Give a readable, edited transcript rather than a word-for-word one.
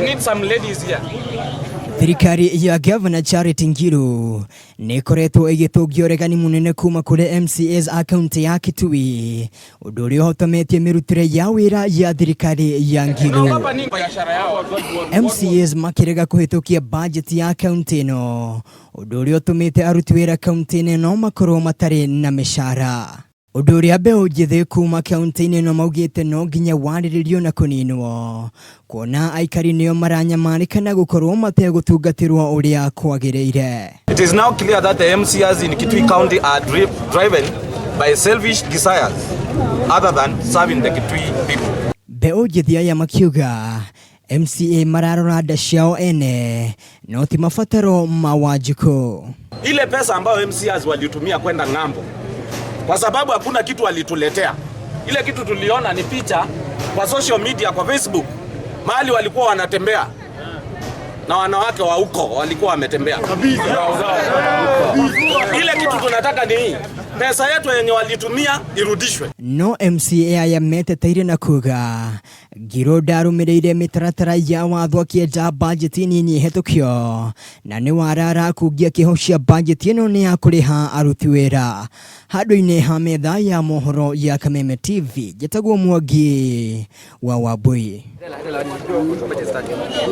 need some ladies here. Thirikari ya Governor Charity Ngilu nikoretwo igithũkia ũregani munene kuma kuri MCAs a kaunti ya Kitui, ũndũ ũrĩa ũhotometie mĩrutĩre ya wĩra ya thirikari ya Ngilu. MCAs makĩrega kũhĩtũkia budget ya kaunti ĩno, ũndũ ũrĩa ũtũmĩte aruti wĩra kaunti-inĩ ĩno makorwo matarĩ na mĩcara. Ũndũ ũrĩa mbeũ njĩthĩ kuma kaunti-inĩ ĩno maugĩte no nginya warĩrĩrio na kũninwo, kuona aikari nĩo maranyamarĩka na gũkorwo mategũtungatĩrwo ũrĩa kwagĩrĩire. It is now clear that the MCAs in Kitui County are driven by selfish desires other than serving the Kitui people. Mbeũ njĩthĩ aya makiuga MCA mararora nda ciao ene no ti mabataro ma Wanjikũ. Ile pesa ambayo MCAs walitumia kwenda ng'ambo, kwa sababu hakuna kitu walituletea. Ile kitu tuliona ni picha kwa social media, kwa Facebook, mahali walikuwa wanatembea na wanawake wa huko walikuwa wametembea. Ile kitu tunataka ni hii pesa yetu yenye walitumia irudishwe. No MCA ya meteteire na kuga Ngilu ndarũmĩrĩire mĩtaratara ya watho akĩenda budget nini hetũkio, na nĩ warara kugia kĩho cia budget ĩno nĩ ya kũrĩha aruti wĩra. Handũ-inĩ ha metha ya mohoro ya Kameme TV, Njĩtagwo Mwangi wa Wambui.